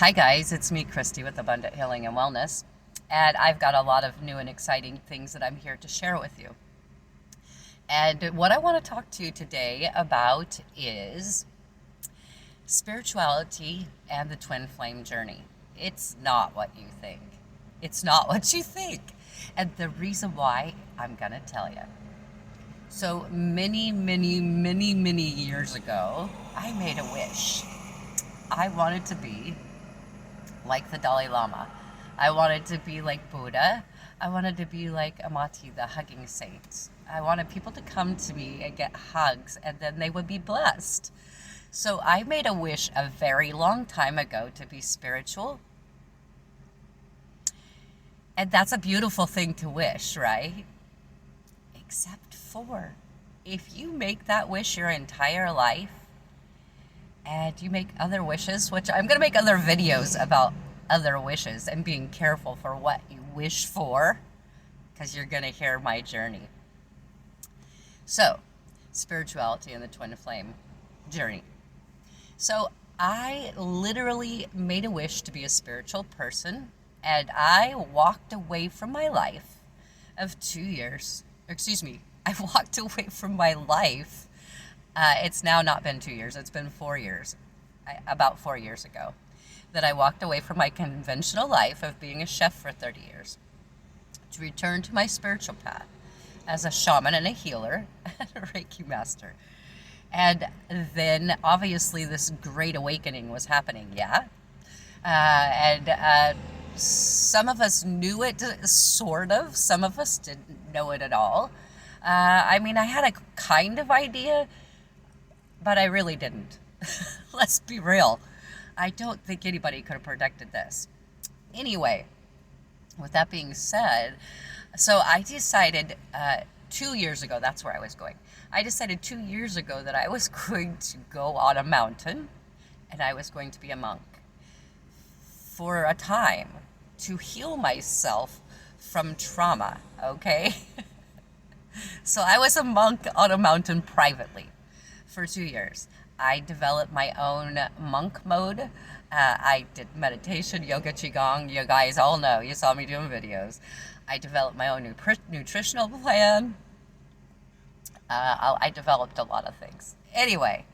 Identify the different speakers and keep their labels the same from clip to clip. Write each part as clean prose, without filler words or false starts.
Speaker 1: Hi guys, it's me, Christy, with Abundant Healing and Wellness, and I've got a lot of new and exciting things that I'm here to share with you. And what I want to talk to you today about is spirituality and the twin flame journey. It's not what you think. It's not what you think. And the reason why, I'm going to tell you. So many years ago, I made a wish. I wanted to be like the Dalai Lama. I wanted to be like Buddha. I wanted to be like Amati, the hugging saint. I wanted people to come to me and get hugs, and then they would be blessed. So I made a wish a very long time ago to be spiritual. And that's a beautiful thing to wish, right? Except for if you make that wish your entire life, and you make other wishes, which I'm going to make other videos about other wishes and being careful for what you wish for, because you're going to hear my journey. So, spirituality and the twin flame journey. So, I literally made a wish to be a spiritual person, and I walked away from my life of 2 years. I walked away from my life. It's now not been 2 years, it's been 4 years, about 4 years ago, that I walked away from my conventional life of being a chef for 30 years to return to my spiritual path as a shaman and a healer and a Reiki master. And then obviously this great awakening was happening, yeah? Some of us knew it, sort of. Some of us didn't know it at all. I had a kind of idea, but I really didn't. Let's be real. I don't think anybody could have predicted this. Anyway, with that being said, so I decided 2 years ago, that's where I was going. I decided 2 years ago that I was going to go on a mountain and I was going to be a monk for a time to heal myself from trauma, okay? So I was a monk on a mountain privately for 2 years. I developed my own monk mode. I did meditation, yoga, qigong. You guys all know. You saw me doing videos. I developed my own nutritional plan. I developed a lot of things. Anyway,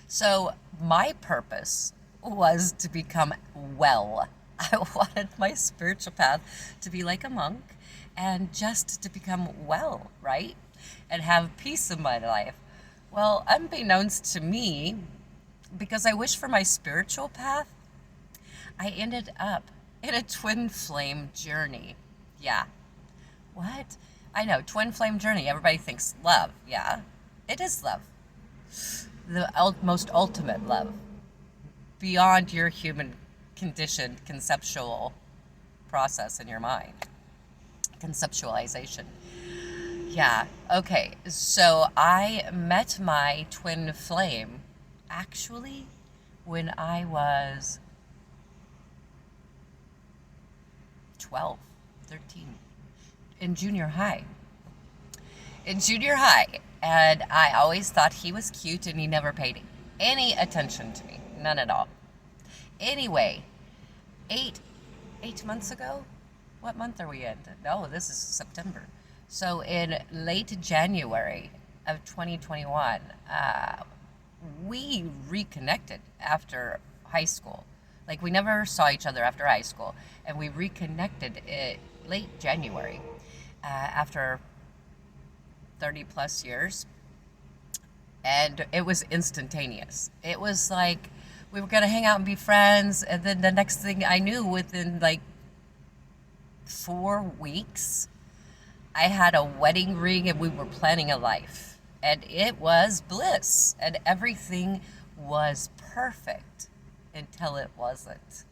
Speaker 1: so my purpose was to become well. I wanted my spiritual path to be like a monk and just to become well, right? And have peace in my life. Well, unbeknownst to me, because I wish for my spiritual path, I ended up in a twin flame journey. Yeah. What? I know, twin flame journey. Everybody thinks love. Yeah, it is love. The most ultimate love. Beyond your human conditioned conceptual process in your mind. Conceptualization. Yeah, okay, so I met my twin flame actually when I was 12, 13, in junior high. And I always thought he was cute and he never paid any attention to me, none at all. Anyway, eight months ago, what month are we in? No, this is September. So in late January of 2021, we reconnected after high school. Like, we never saw each other after high school, and we reconnected in late January after 30 plus years, and it was instantaneous. It was like we were going to hang out and be friends, and then the next thing I knew, within like 4 weeks, I had a wedding ring and we were planning a life, and it was bliss, and everything was perfect until it wasn't.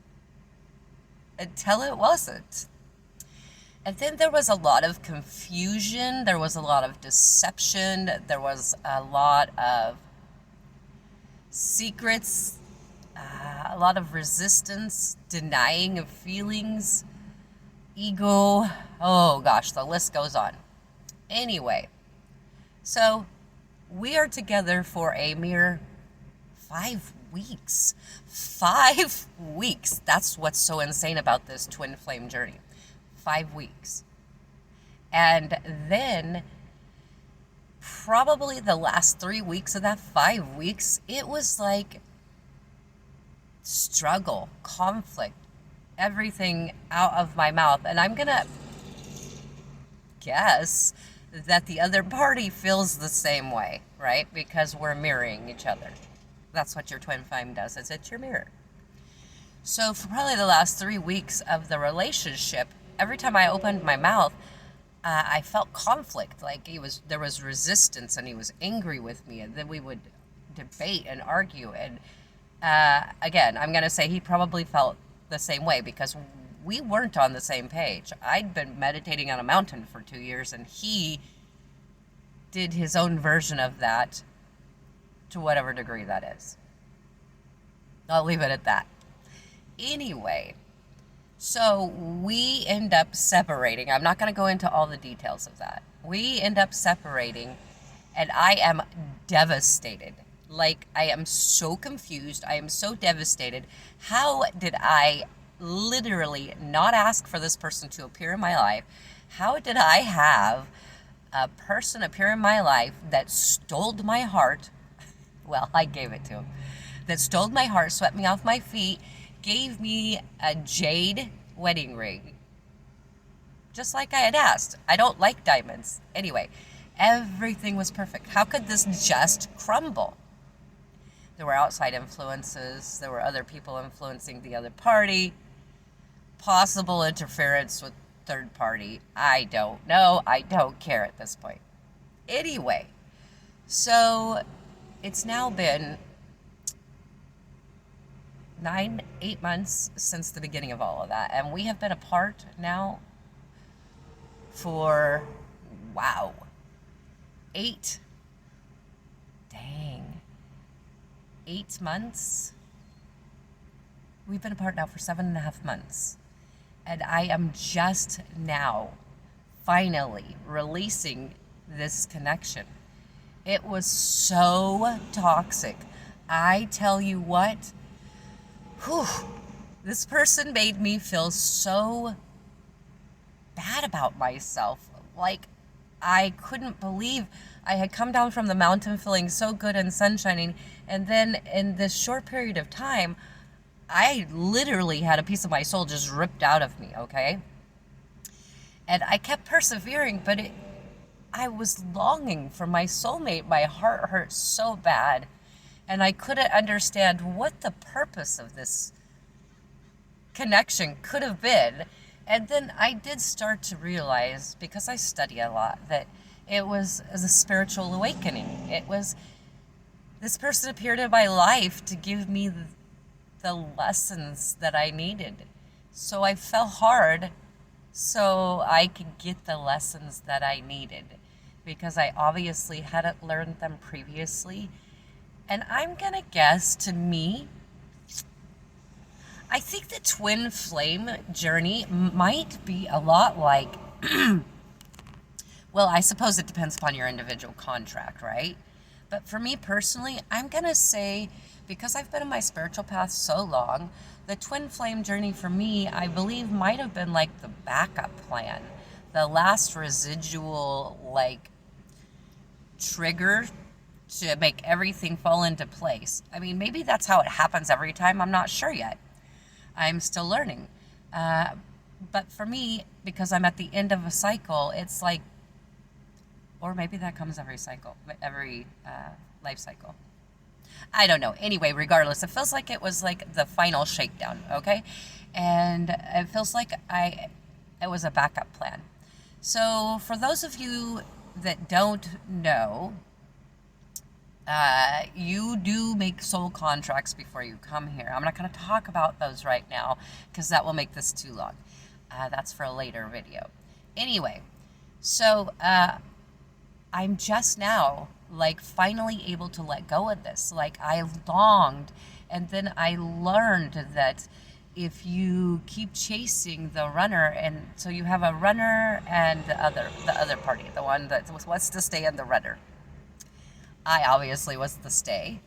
Speaker 1: And then there was a lot of confusion, there was a lot of deception, there was a lot of secrets, a lot of resistance, denying of feelings, ego. Oh gosh, the list goes on. Anyway, so we are together for a mere 5 weeks. 5 weeks. That's what's so insane about this twin flame journey. 5 weeks. And then probably the last 3 weeks of that 5 weeks, it was like struggle, conflict, everything out of my mouth. And I'm going to guess that the other party feels the same way, right? Because we're mirroring each other. That's what your twin flame does, is it's your mirror. So for probably the last 3 weeks of the relationship, every time I opened my mouth, I felt conflict. Like there was resistance, and he was angry with me, and then we would debate and argue. And again, I'm going to say he probably felt the same way, because we weren't on the same page. I'd been meditating on a mountain for 2 years, and he did his own version of that to whatever degree that is. I'll leave it at that. Anyway, so we end up separating. I'm not going to go into all the details of that. We end up separating, and I am devastated. Like, I am so confused. I am so devastated. How did I literally not ask for this person to appear in my life? How did I have a person appear in my life that stole my heart? Well, I gave it to him. That stole my heart, swept me off my feet, gave me a jade wedding ring, just like I had asked. I don't like diamonds. Anyway, everything was perfect. How could this just crumble? There were outside influences. There were other people influencing the other party. Possible interference with third party. I don't know. I don't care at this point. Anyway, so it's now been 8 months since the beginning of all of that. And we have been apart now for, wow, 8 months. We've been apart now for 7.5 months. And I am just now finally releasing this connection. It was so toxic. I tell you what, this person made me feel so bad about myself. Like, I couldn't believe I had come down from the mountain feeling so good and sunshining, and then in this short period of time, I literally had a piece of my soul just ripped out of me, okay? And I kept persevering, but I was longing for my soulmate. My heart hurt so bad, and I couldn't understand what the purpose of this connection could have been. And then I did start to realize, because I study a lot, that it was a spiritual awakening. It was, this person appeared in my life to give me the lessons that I needed. So I fell hard so I could get the lessons that I needed, because I obviously hadn't learned them previously. And I'm gonna guess, to me, I think the twin flame journey might be a lot like, well, I suppose it depends upon your individual contract, right? But for me personally, I'm gonna say, because I've been on my spiritual path so long, the twin flame journey for me, I believe, might have been like the backup plan, the last residual, like, trigger to make everything fall into place. I mean, maybe that's how it happens every time. I'm not sure yet. I'm still learning. But for me, because I'm at the end of a cycle, it's like, or maybe that comes every cycle, every life cycle. I don't know. Anyway, regardless, it feels like it was like the final shakedown, okay? And it feels like it was a backup plan. So for those of you that don't know, you do make soul contracts before you come here. I'm not going to talk about those right now, because that will make this too long. That's for a later video. Anyway, so I'm just now, like, finally able to let go of this. Like, I longed, and then I learned that if you keep chasing the runner, and so you have a runner and the other party, the one that wants to stay in the runner. I obviously was the stay.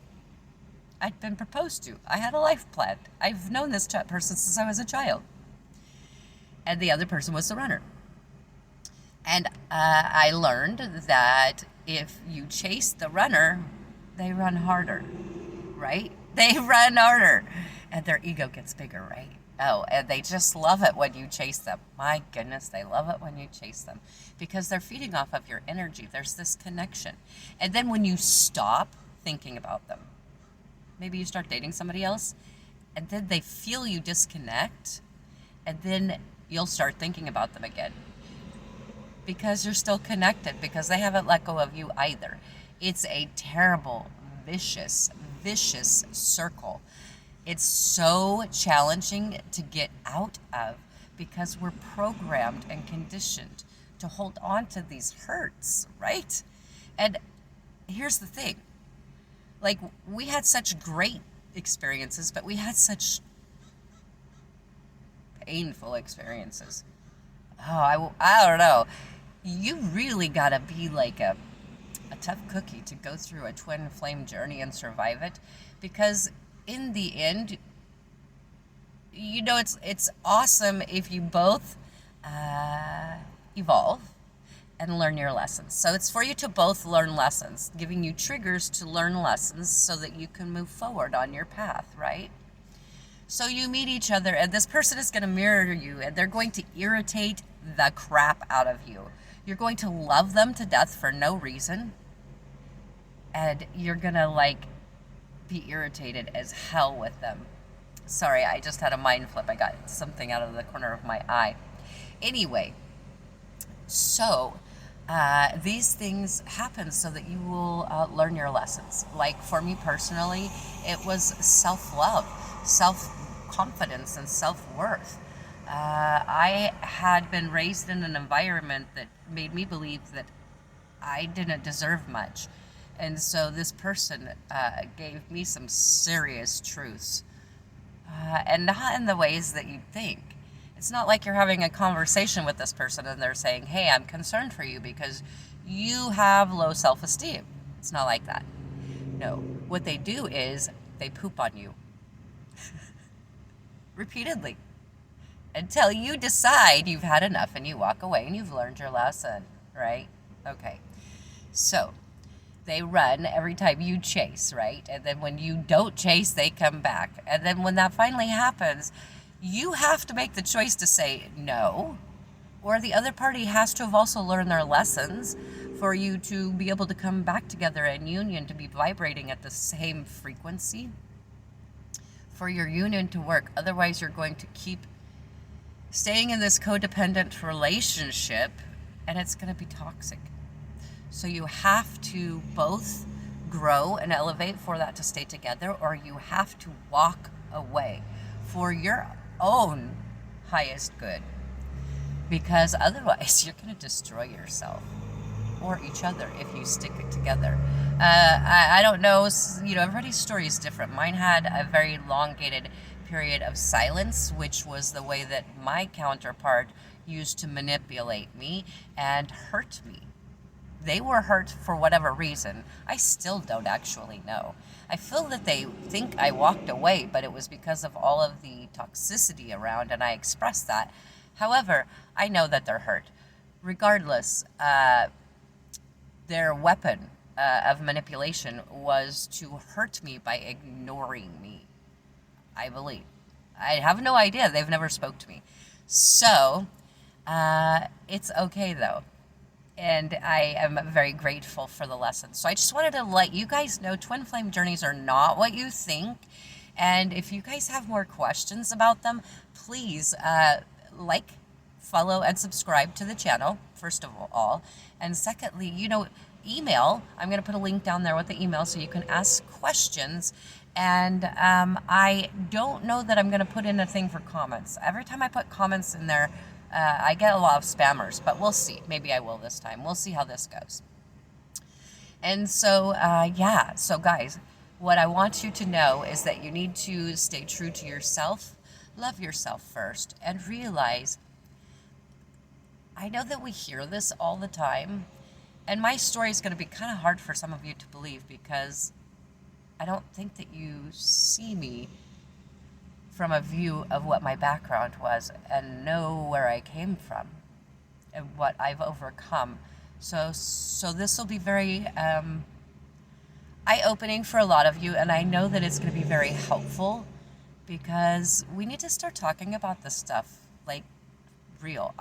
Speaker 1: I'd been proposed to. I had a life plan. I've known this person since I was a child. And the other person was the runner. And I learned that if you chase the runner, they run harder, right? They run harder. And their ego gets bigger, right? Oh, and they just love it when you chase them. My goodness, they love it when you chase them because they're feeding off of your energy. There's this connection. And then when you stop thinking about them, maybe you start dating somebody else, and then they feel you disconnect, and then you'll start thinking about them again because you're still connected, because they haven't let go of you either. It's a terrible, vicious circle. It's so challenging to get out of because we're programmed and conditioned to hold on to these hurts, right? And here's the thing. Like, we had such great experiences, but we had painful experiences. Oh, I don't know. You really gotta be like a tough cookie to go through a twin flame journey and survive it, because in the end, it's awesome if you both evolve and learn your lessons. So it's for you to both learn lessons, giving you triggers to learn lessons so that you can move forward on your path, right? So you meet each other, and this person is going to mirror you, and they're going to irritate the crap out of you. You're going to love them to death for no reason, and you're going to be irritated as hell with them. Sorry, I just had a mind flip. I got something out of the corner of my eye. Anyway, so these things happen so that you will learn your lessons. Like for me personally, it was self-love, self-confidence, and self-worth. I had been raised in an environment that made me believe that I didn't deserve much. And so this person gave me some serious truths. And not in the ways that you'd think. It's not like you're having a conversation with this person and they're saying, hey, I'm concerned for you because you have low self-esteem. It's not like that. No. What they do is they poop on you. Repeatedly. Until you decide you've had enough and you walk away and you've learned your lesson, right? Okay. So they run every time you chase, right? And then when you don't chase, they come back. And then when that finally happens, you have to make the choice to say no, or the other party has to have also learned their lessons for you to be able to come back together in union, to be vibrating at the same frequency, for your union to work. Otherwise, you're going to keep staying in this codependent relationship, and it's going to be toxic. So you have to both grow and elevate for that to stay together, or you have to walk away for your own highest good, because otherwise you're going to destroy yourself or each other if you stick it together. I don't know, everybody's story is different. Mine had a very elongated period of silence, which was the way that my counterpart used to manipulate me and hurt me. They were hurt for whatever reason. I still don't actually know. I feel that they think I walked away, but it was because of all of the toxicity around, and I expressed that. However, I know that they're hurt. Regardless, their weapon of manipulation was to hurt me by ignoring me, I believe. I have no idea. They've never spoke to me. So, it's okay, though. And I am very grateful for the lesson. So I just wanted to let you guys know twin flame journeys are not what you think. And if you guys have more questions about them, please follow, and subscribe to the channel, first of all. And secondly, email. I'm going to put a link down there with the email so you can ask questions. And I don't know that I'm going to put in a thing for comments. Every time I put comments in there, I get a lot of spammers, but we'll see. Maybe I will this time. We'll see how this goes. And so, So guys, what I want you to know is that you need to stay true to yourself, love yourself first, and realize, I know that we hear this all the time, and my story is going to be kind of hard for some of you to believe because I don't think that you see me from a view of what my background was and know where I came from and what I've overcome. So this will be very eye-opening for a lot of you, and I know that it's going to be very helpful because we need to start talking about this stuff like real.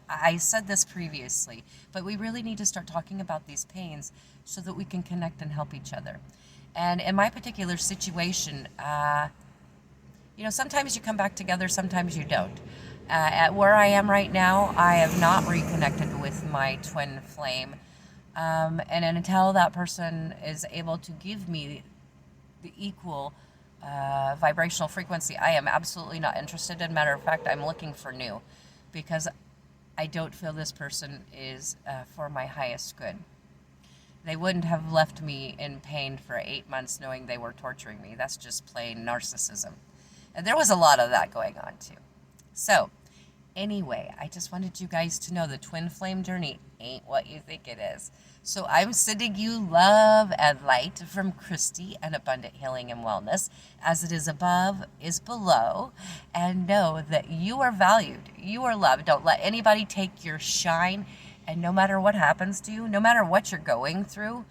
Speaker 1: I said this previously, but we really need to start talking about these pains so that we can connect and help each other. And in my particular situation, sometimes you come back together, sometimes you don't. At where I am right now, I have not reconnected with my twin flame. And until that person is able to give me the equal vibrational frequency, I am absolutely not interested. In matter of fact, I'm looking for new because I don't feel this person is for my highest good. They wouldn't have left me in pain for 8 months knowing they were torturing me. That's just plain narcissism. And there was a lot of that going on too. So, anyway, I just wanted you guys to know the twin flame journey ain't what you think it is. So I'm sending you love and light from Christy and Abundant Healing and Wellness. As it is above, is below. And know that you are valued. You are loved. Don't let anybody take your shine. And no matter what happens to you, no matter what you're going through,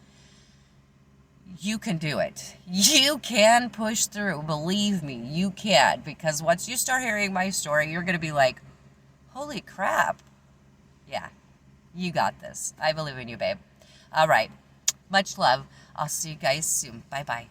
Speaker 1: you can do it. You can push through. Believe me, you can. Because once you start hearing my story, you're going to be like, holy crap. Yeah, you got this. I believe in you, babe. All right. Much love. I'll see you guys soon. Bye-bye.